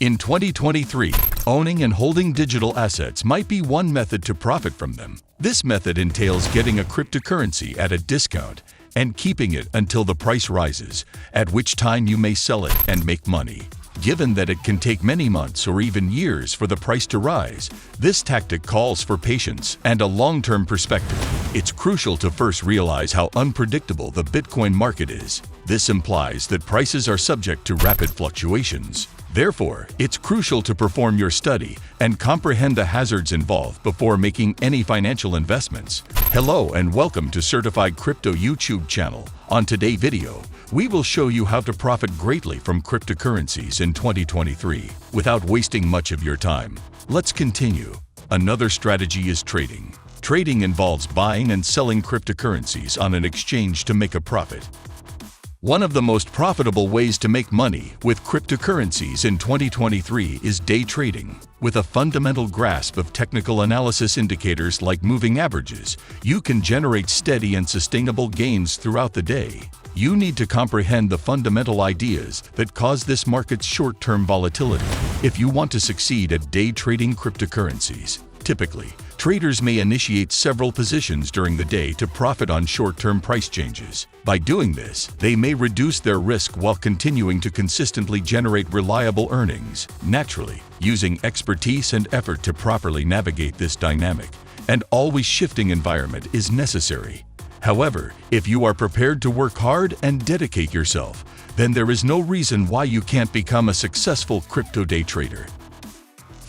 In 2023, owning and holding digital assets might be one method to profit from them. This method entails getting a cryptocurrency at a discount and keeping it until the price rises, at which time you may sell it and make money. Given that it can take many months or even years for the price to rise, this tactic calls for patience and a long-term perspective. It's crucial to first realize how unpredictable the Bitcoin market is. This implies that prices are subject to rapid fluctuations. Therefore, it's crucial to perform your study and comprehend the hazards involved before making any financial investments. Hello and welcome to Certified Crypto YouTube channel. On today's video, we will show you how to profit greatly from cryptocurrencies in 2023 without wasting much of your time. Let's continue. Another strategy is trading. Trading involves buying and selling cryptocurrencies on an exchange to make a profit. One of the most profitable ways to make money with cryptocurrencies in 2023 is day trading. With a fundamental grasp of technical analysis indicators like moving averages, you can generate steady and sustainable gains throughout the day. You need to comprehend the fundamental ideas that cause this market's short-term volatility if you want to succeed at day trading cryptocurrencies. Typically, traders may initiate several positions during the day to profit on short-term price changes. By doing this, they may reduce their risk while continuing to consistently generate reliable earnings. Naturally, using expertise and effort to properly navigate this dynamic and always shifting environment is necessary. However, if you are prepared to work hard and dedicate yourself, then there is no reason why you can't become a successful crypto day trader.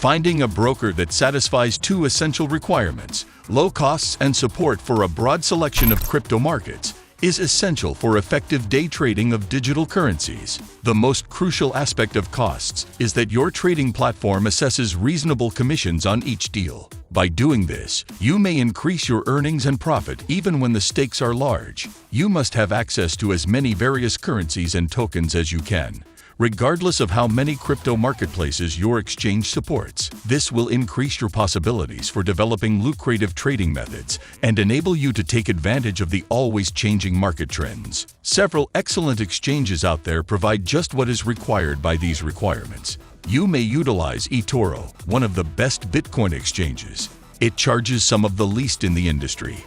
Finding a broker that satisfies two essential requirements, low costs and support for a broad selection of crypto markets, is essential for effective day trading of digital currencies. The most crucial aspect of costs is that your trading platform assesses reasonable commissions on each deal. By doing this, you may increase your earnings and profit even when the stakes are large. You must have access to as many various currencies and tokens as you can, regardless of how many crypto marketplaces your exchange supports. This will increase your possibilities for developing lucrative trading methods and enable you to take advantage of the always changing market trends. Several excellent exchanges out there provide just what is required by these requirements. You may utilize eToro, one of the best Bitcoin exchanges. It charges some of the least in the industry.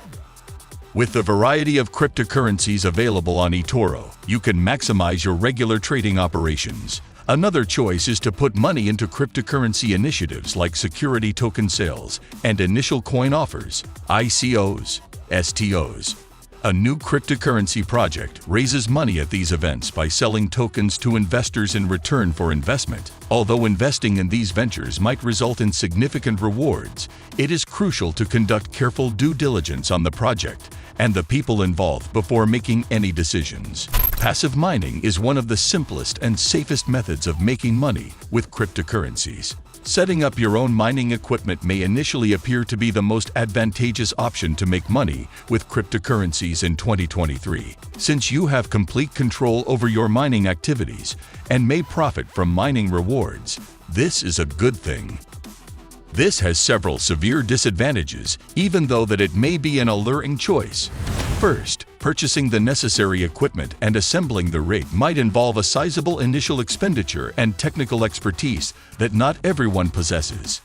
With the variety of cryptocurrencies available on eToro, you can maximize your regular trading operations. Another choice is to put money into cryptocurrency initiatives like security token sales and initial coin offers, ICOs, STOs. A new cryptocurrency project raises money at these events by selling tokens to investors in return for investment. Although investing in these ventures might result in significant rewards, it is crucial to conduct careful due diligence on the project and the people involved before making any decisions. Passive mining is one of the simplest and safest methods of making money with cryptocurrencies. Setting up your own mining equipment may initially appear to be the most advantageous option to make money with cryptocurrencies in 2023, since you have complete control over your mining activities and may profit from mining rewards. This is a good thing. This has several severe disadvantages, even though that it may be an alluring choice. First, purchasing the necessary equipment and assembling the rig might involve a sizable initial expenditure and technical expertise that not everyone possesses.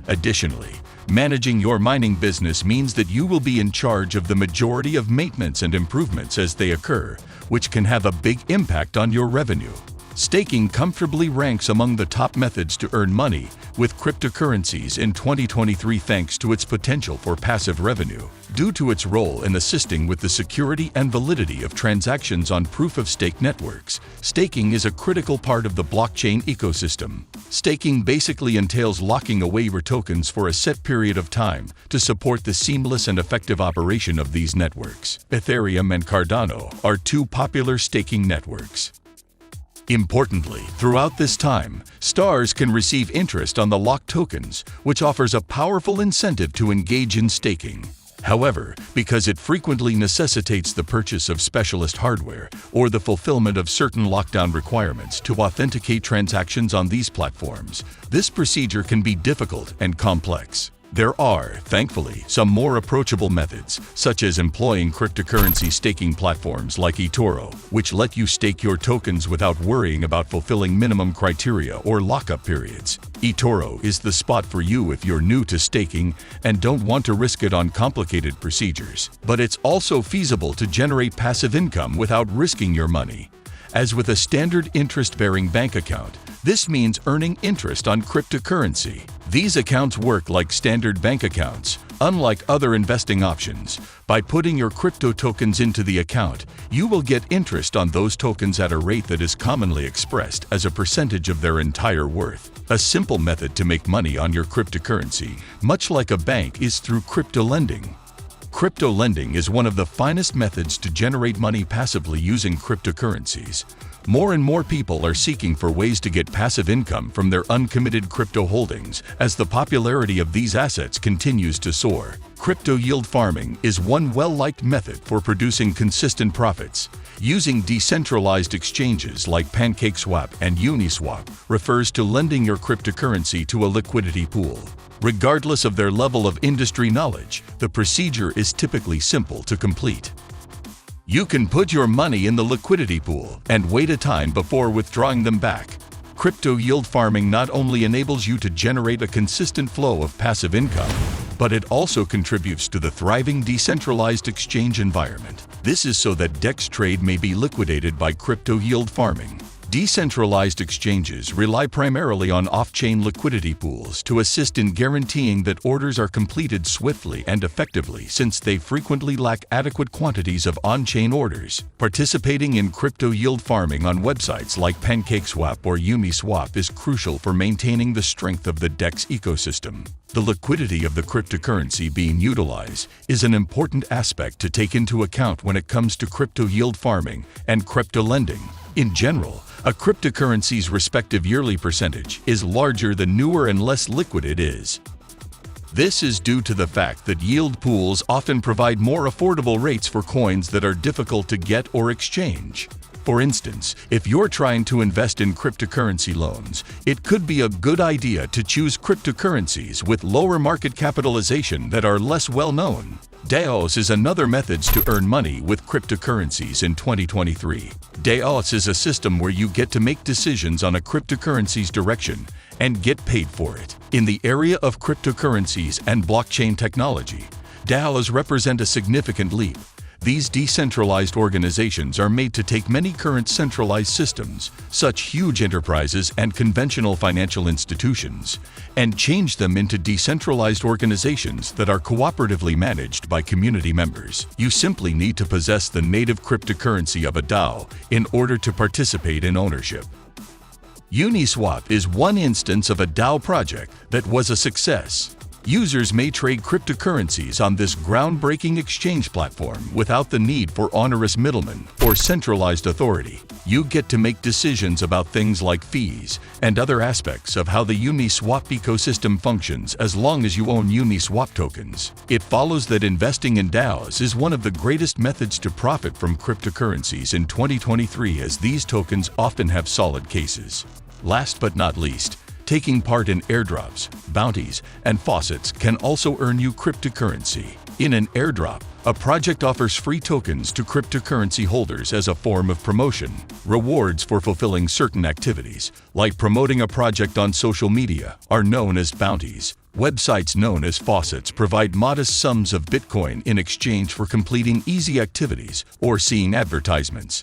Additionally, managing your mining business means that you will be in charge of the majority of maintenance and improvements as they occur, which can have a big impact on your revenue. Staking comfortably ranks among the top methods to earn money with cryptocurrencies in 2023 thanks to its potential for passive revenue. Due to its role in assisting with the security and validity of transactions on proof-of-stake networks, staking is a critical part of the blockchain ecosystem. Staking basically entails locking away your tokens for a set period of time to support the seamless and effective operation of these networks. Ethereum and Cardano are two popular staking networks. Importantly, throughout this time, stars can receive interest on the locked tokens, which offers a powerful incentive to engage in staking. However, because it frequently necessitates the purchase of specialist hardware or the fulfillment of certain lockdown requirements to authenticate transactions on these platforms, this procedure can be difficult and complex. There are, thankfully, some more approachable methods, such as employing cryptocurrency staking platforms like eToro, which let you stake your tokens without worrying about fulfilling minimum criteria or lockup periods. eToro is the spot for you if you're new to staking and don't want to risk it on complicated procedures. But it's also feasible to generate passive income without risking your money. As with a standard interest-bearing bank account, this means earning interest on cryptocurrency. These accounts work like standard bank accounts. Unlike other investing options, by putting your crypto tokens into the account, you will get interest on those tokens at a rate that is commonly expressed as a percentage of their entire worth. A simple method to make money on your cryptocurrency, much like a bank, is through crypto lending. Crypto lending is one of the finest methods to generate money passively using cryptocurrencies. More and more people are seeking for ways to get passive income from their uncommitted crypto holdings as the popularity of these assets continues to soar. Crypto yield farming is one well-liked method for producing consistent profits. Using decentralized exchanges like PancakeSwap and Uniswap refers to lending your cryptocurrency to a liquidity pool. Regardless of their level of industry knowledge, the procedure is typically simple to complete. You can put your money in the liquidity pool and wait a time before withdrawing them back. Crypto yield farming not only enables you to generate a consistent flow of passive income, but it also contributes to the thriving decentralized exchange environment. This is so that DEX trade may be liquidated by crypto yield farming. Decentralized exchanges rely primarily on off-chain liquidity pools to assist in guaranteeing that orders are completed swiftly and effectively, since they frequently lack adequate quantities of on-chain orders. Participating in crypto yield farming on websites like PancakeSwap or Uniswap is crucial for maintaining the strength of the DEX ecosystem. The liquidity of the cryptocurrency being utilized is an important aspect to take into account when it comes to crypto yield farming and crypto lending. In general, a cryptocurrency's respective yearly percentage is larger the newer and less liquid it is. This is due to the fact that yield pools often provide more affordable rates for coins that are difficult to get or exchange. For instance, if you're trying to invest in cryptocurrency loans, it could be a good idea to choose cryptocurrencies with lower market capitalization that are less well known. DAOs is another method to earn money with cryptocurrencies in 2023. DAOs is a system where you get to make decisions on a cryptocurrency's direction and get paid for it. In the area of cryptocurrencies and blockchain technology, DAOs represent a significant leap. These decentralized organizations are made to take many current centralized systems, such huge enterprises and conventional financial institutions, and change them into decentralized organizations that are cooperatively managed by community members. You simply need to possess the native cryptocurrency of a DAO in order to participate in ownership. Uniswap is one instance of a DAO project that was a success. Users may trade cryptocurrencies on this groundbreaking exchange platform without the need for onerous middlemen or centralized authority. You get to make decisions about things like fees and other aspects of how the Uniswap ecosystem functions as long as you own Uniswap tokens. It follows that investing in DAOs is one of the greatest methods to profit from cryptocurrencies in 2023, as these tokens often have solid cases. Last but not least, taking part in airdrops, bounties, and faucets can also earn you cryptocurrency. In an airdrop, a project offers free tokens to cryptocurrency holders as a form of promotion. Rewards for fulfilling certain activities, like promoting a project on social media, are known as bounties. Websites known as faucets provide modest sums of Bitcoin in exchange for completing easy activities or seeing advertisements.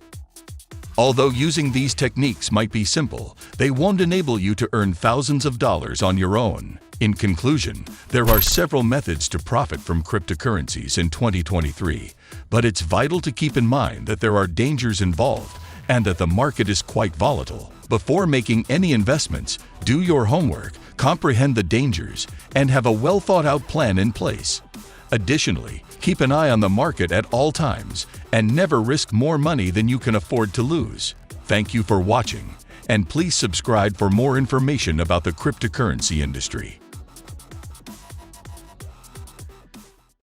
Although using these techniques might be simple, they won't enable you to earn thousands of dollars on your own. In conclusion, there are several methods to profit from cryptocurrencies in 2023, but it's vital to keep in mind that there are dangers involved and that the market is quite volatile. Before making any investments, do your homework, comprehend the dangers, and have a well-thought-out plan in place. Additionally, keep an eye on the market at all times and never risk more money than you can afford to lose. Thank you for watching, and please subscribe for more information about the cryptocurrency industry.